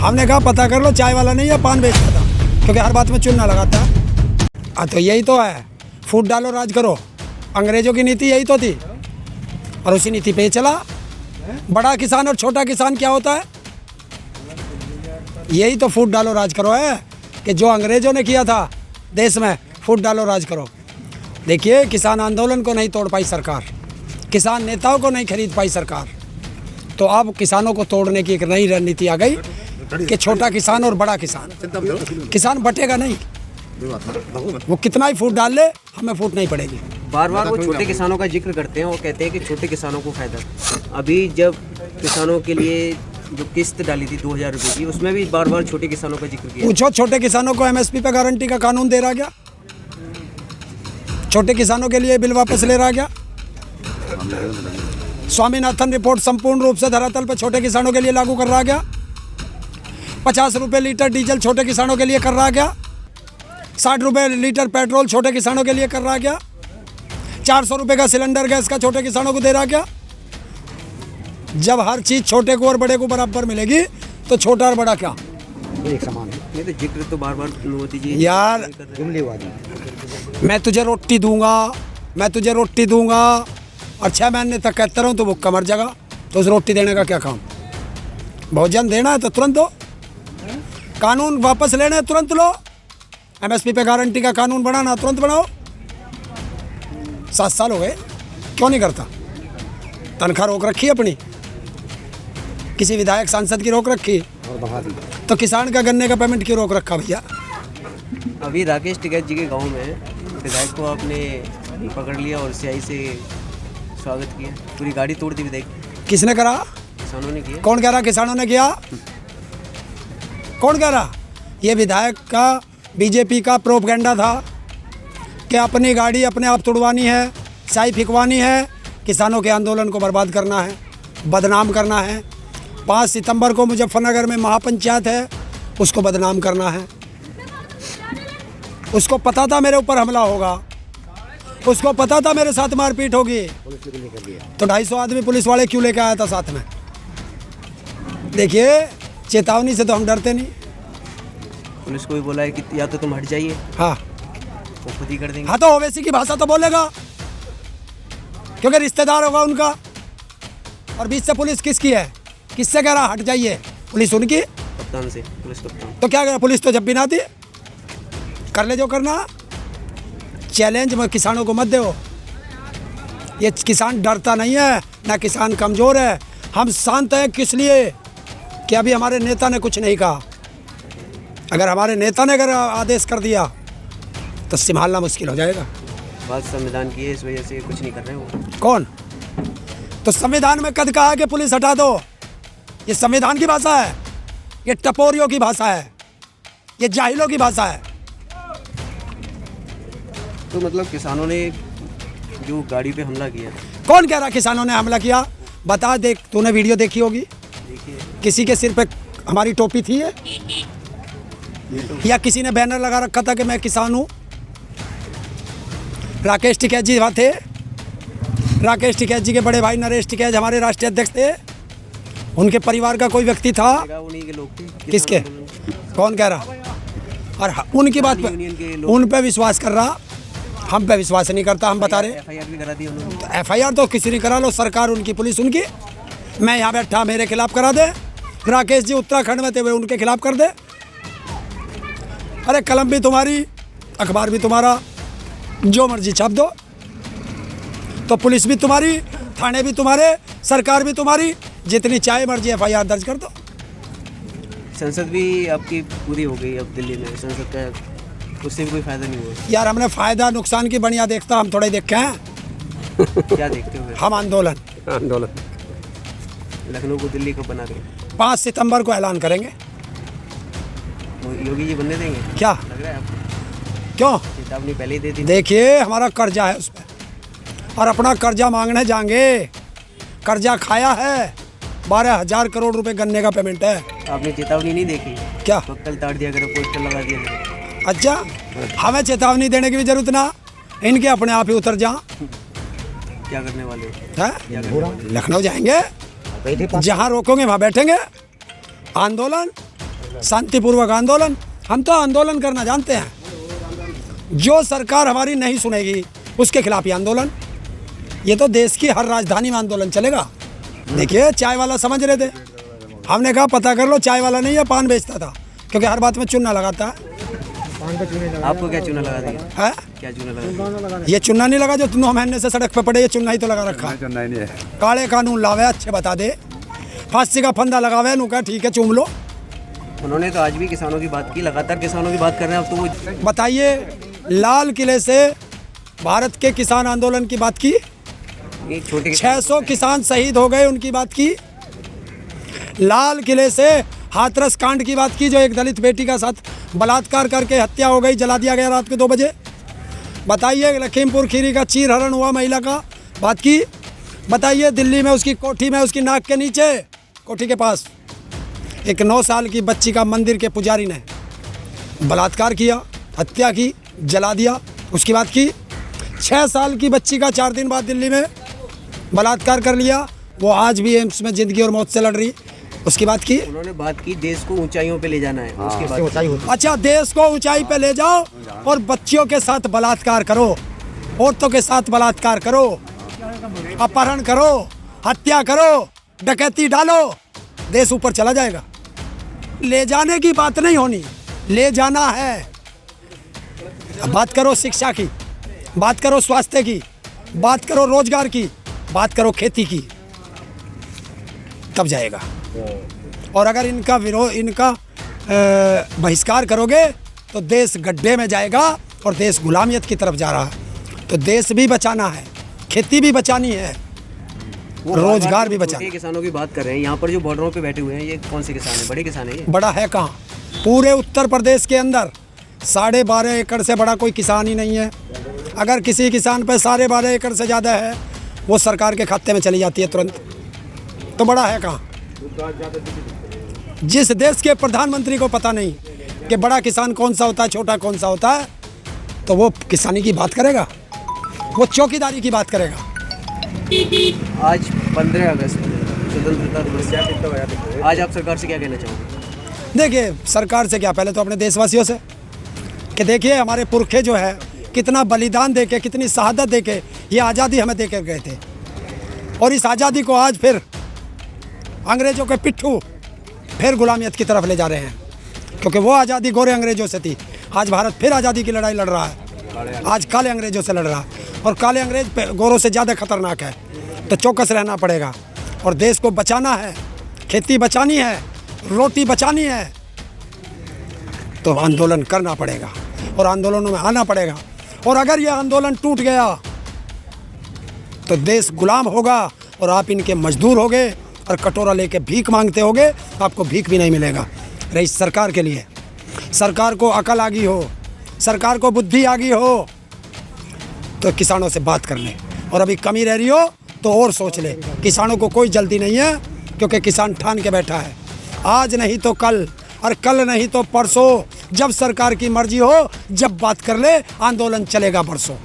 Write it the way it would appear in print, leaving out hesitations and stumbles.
हमने कहा पता कर लो, चाय वाला नहीं है, पान बेचता था, क्योंकि हर बात में चुनना लगाता। तो यही तो है, फूट डालो राज करो। अंग्रेजों की नीति यही तो थी और उसी नीति पे चला। बड़ा किसान और छोटा किसान क्या होता है? यही तो फूट डालो राज करो है, कि जो अंग्रेजों ने किया था देश में, फूट डालो राज करो। देखिए, किसान आंदोलन को नहीं तोड़ पाई सरकार, किसान नेताओं को नहीं खरीद पाई सरकार, तो अब किसानों को तोड़ने की एक नई रणनीति आ गई कि छोटा किसान और बड़ा किसान, किसान बटेगा नहीं, वो कितना ही फूट डाल ले, हमें फूट नहीं पड़ेगी। बार बार वो छोटे किसानों का जिक्र करते हैं, वो कहते हैं कि छोटे किसानों को फायदा। अभी जब किसानों के लिए जो किस्त डाली थी 2000 रुपये की, उसमें भी बार बार छोटे किसानों का जिक्र किया। पूछो, छोटे किसानों को एमएसपी पे गारंटी का कानून दे रहा क्या? छोटे किसानों के लिए बिल वापस ले रहा क्या? स्वामीनाथन रिपोर्ट संपूर्ण रूप से धरातल पर छोटे किसानों के लिए लागू कर रहा क्या? 50 रुपये लीटर डीजल छोटे किसानों के लिए कर रहा क्या? 60 रुपये लीटर पेट्रोल छोटे किसानों के लिए कर रहा क्या? 400 रुपये का सिलेंडर गैस का छोटे किसानों को दे रहा क्या? जब हर चीज़ छोटे को और बड़े को बराबर मिलेगी तो छोटा और बड़ा क्या एक समान है? ये तो जिक्र तो बार बार मोदी जी यार, मैं तुझे रोटी दूंगा, मैं तुझे रोटी दूंगा और 6 महीने तक कहता रहूँ तो भूखा मर जाएगा, तो उस रोटी देने का क्या काम? भोजन देना है तो तुरंत दो, कानून वापस लेना है तुरंत लो, एमएसपी पे गारंटी का कानून बनाना तुरंत बनाओ। 7 साल हो गए, क्यों नहीं करता? तनख्वाह रोक रखी है अपनी, किसी विधायक सांसद की रोक रखी और बढ़ा दी, तो किसान का गन्ने का पेमेंट क्यों रोक रखा भैया? अभी राकेश टिकैत जी के गांव में विधायक को आपने पकड़ लिया और सीआई से स्वागत किया, पूरी गाड़ी तोड़ दी विधायक। किसने करा? किसानों ने किया। कौन कह रहा किसानों ने किया? कौन कह रहा? ये विधायक का बीजेपी का प्रोपगेंडा था कि अपनी गाड़ी अपने आप तोड़वानी है, स्याही फिकवानी है, किसानों के आंदोलन को बर्बाद करना है, बदनाम करना है। 5 सितंबर को मुजफ्फरनगर में महापंचायत है, उसको बदनाम करना है। उसको पता था मेरे ऊपर हमला होगा, उसको पता था मेरे साथ मारपीट होगी, तो 250 आदमी पुलिस वाले क्यों लेकर आया था साथ में? देखिए, चेतावनी से तो हम डरते नहीं। पुलिस को भी बोला है कि या तो तुम हट जाइए, हाँ वो खुद ही कर देंगे। हाँ, तो ओवैसी की भाषा तो बोलेगा, क्योंकि रिश्तेदार होगा उनका। और बीच से पुलिस किसकी है? किससे कह रहा हट जाइए? पुलिस उनकी, कप्तान से, पुलिस कप्तान। तो क्या कह रहा? पुलिस तो जब भी ना आती, कर ले जो करना। चैलेंज में किसानों को मत दो। ये किसान डरता नहीं है, ना किसान कमज़ोर है। हम शांत हैं किस लिए? कि अभी हमारे नेता ने कुछ नहीं कहा। अगर हमारे नेता ने अगर आदेश कर दिया तो संभालना मुश्किल हो जाएगा। बात संविधान की है, इस वजह से कुछ नहीं कर रहे वो। कौन? तो संविधान में कद कहा कि पुलिस हटा दो? ये संविधान की भाषा है, ये टपोरियों की भाषा है, ये जाहिलों की भाषा है। तो मतलब किसानों ने जो गाड़ी पे हमला किया। कौन कह रहा किसानों ने हमला किया? बता, देख, तूने वीडियो देखी होगी, देखिए किसी के सिर पे हमारी टोपी थी है? या किसी ने बैनर लगा रखा था कि मैं किसान हूँ? राकेश टिकैत जी वहाँ थे, राकेश टिकैत जी के बड़े भाई नरेश टिकैत हमारे राष्ट्रीय अध्यक्ष थे, उनके परिवार का कोई व्यक्ति था? उन्हीं के लोग थे। किसके? कौन कह रहा? और उनकी बात पे, उन पे विश्वास कर रहा, हम पे विश्वास नहीं करता। हम बता रहे, एफआईआर भी करा दी उन्होंने। तो एफआईआर तो किसी ने करा लो, सरकार उनकी, पुलिस उनकी। मैं यहाँ बैठा, मेरे खिलाफ करा दे। राकेश जी उत्तराखंड में थे, वे उनके खिलाफ कर दे। अरे कलम भी तुम्हारी, अखबार भी तुम्हारा, जो मर्जी छाप दो। तो पुलिस भी तुम्हारी, थाने भी तुम्हारे, सरकार भी तुम्हारी, जितनी चाहे मर्जी एफआईआर दर्ज कर दो। संसद भी आपकी पूरी हो गई अब दिल्ली में, संसद का, उससे भी कोई फायदा नहीं हुआ। यार, हमने फायदा नुकसान की बढ़िया देखता, हम थोड़े देखे हैं। क्या देखते हो? हम आंदोलन लखनऊ को दिल्ली को बना रहे। 5 सितंबर को ऐलान करेंगे। योगी जी बनने देंगे क्या लग रहा है आपको? क्यों? चेतावनी पहले ही दे दी। देखिए, हमारा कर्जा है उस पर, और अपना कर्जा मांगने जाएंगे। कर्जा खाया है, 12,000 करोड़ रुपए गन्ने का पेमेंट है। आपने चेतावनी नहीं देखी क्या? तो कल ताड़ दिया करो, पोस्टर लगा दिया करो। अच्छा, हमें चेतावनी देने की भी जरूरत ना, इनके अपने आप ही उतर जा। क्या करने वाले हो? हैं? लखनऊ जाएंगे, जहाँ रोकोगे वहाँ बैठेंगे। आंदोलन शांतिपूर्वक आंदोलन। हम तो आंदोलन करना जानते हैं, जो सरकार हमारी नहीं सुनेगी उसके खिलाफ ही आंदोलन। ये तो देश की हर राजधानी में आंदोलन चलेगा। देखिए चाय वाला समझ रहे थे, हमने कहा पता कर लो चाय वाला नहीं है, पान बेचता था, क्योंकि हर बात में चूना लगाता है। आपको क्या चूना लगा दिया है? क्या चूना लगा? ये चूना नहीं लगा जो 9 महीने से सड़क पे पड़े, ये चूना ही तो लगा रखा है। काले कानून लावे, अच्छे बता दे, फांसी का फंदा लगावे, नु कहा ठीक है चूम लो। उन्होंने तो आज भी किसानों की बात की, लगातार किसानों की बात कर रहे हैं। अब तो वो बताइए, लाल किले से भारत के किसान आंदोलन की बात की, छोटे 600 किसान शहीद हो गए उनकी बात की, लाल किले से हाथरस कांड की बात की, जो एक दलित बेटी का साथ बलात्कार करके हत्या हो गई, जला दिया गया रात के 2 बजे। बताइए, लखीमपुर खीरी का चीरहरण हुआ महिला का बात की। बताइए, दिल्ली में उसकी कोठी में, उसकी नाक के नीचे, कोठी के पास एक 9 साल की बच्ची का मंदिर के पुजारी ने बलात्कार किया, हत्या की, जला दिया, उसकी बात की। 6 साल की बच्ची का 4 दिन बाद दिल्ली में बलात्कार कर लिया, वो आज भी एम्स में जिंदगी और मौत से लड़ रही, उसकी बात की। उन्होंने बात की देश को ऊंचाइयों पे ले जाना है, उसके बाद अच्छा, देश को ऊंचाई पे ले जाओ और बच्चियों के साथ बलात्कार करो, औरतों के साथ बलात्कार करो, अपहरण करो, हत्या करो, डकैती डालो, देश ऊपर चला जाएगा। ले जाने की बात नहीं होनी, ले जाना है। बात करो शिक्षा की, बात करो स्वास्थ्य की, बात करो रोजगार की, बात करो खेती की, तब जाएगा। और अगर इनका विरोध, इनका बहिष्कार करोगे तो देश गड्ढे में जाएगा और देश गुलामियत की तरफ जा रहा है। तो देश भी बचाना है, खेती भी बचानी है, रोजगार भी बचाना। किसानों की बात कर रहे हैं, यहाँ पर जो बॉर्डरों पे बैठे हुए हैं, ये कौन से किसान हैं? बड़े किसान हैं ये? बड़ा है कहाँ? पूरे उत्तर प्रदेश के अंदर 12.5 एकड़ से बड़ा कोई किसान ही नहीं है। अगर किसी किसान पे 12.5 एकड़ से ज़्यादा है, वो सरकार के खाते में चली जाती है तुरंत। तो बड़ा है कहाँ? जिस देश के प्रधानमंत्री को पता नहीं कि बड़ा किसान कौन सा होता है, छोटा कौन सा होता है, तो वो किसानी की बात करेगा, वो चौकीदारी की बात करेगा। आज 15 अगस्त स्वतंत्रता दिवस, आज आप सरकार से क्या कहना चाहोगे? देखिए, सरकार से क्या, पहले तो अपने देशवासियों से कि देखिए हमारे पुरखे जो है कितना बलिदान देके, कितनी शहादत देके ये आज़ादी हमें दे कर गए थे, और इस आज़ादी को आज फिर अंग्रेज़ों के पिट्ठू फिर गुलामियत की तरफ ले जा रहे हैं। क्योंकि वो आज़ादी गोरे अंग्रेज़ों से थी, आज भारत फिर आज़ादी की लड़ाई लड़ रहा है, आज काले अंग्रेज़ों से लड़ रहा है, और काले अंग्रेज गोरों से ज़्यादा खतरनाक है। तो चौकस रहना पड़ेगा, और देश को बचाना है, खेती बचानी है, रोटी बचानी है, तो आंदोलन करना पड़ेगा और आंदोलनों में आना पड़ेगा। और अगर यह आंदोलन टूट गया तो देश गुलाम होगा और आप इनके मजदूर होगे और कटोरा लेके भीख मांगते होगे, आपको भीख भी नहीं मिलेगा। रही सरकार के लिए, सरकार को अकल आ गई हो, सरकार को बुद्धि आ गई हो, तो किसानों से बात कर ले, और अभी कमी रह रही हो तो और सोच ले। किसानों को कोई जल्दी नहीं है, क्योंकि किसान ठान के बैठा है, आज नहीं तो कल, और कल नहीं तो परसों, जब सरकार की मर्जी हो, जब बात कर ले, आंदोलन चलेगा बरसों।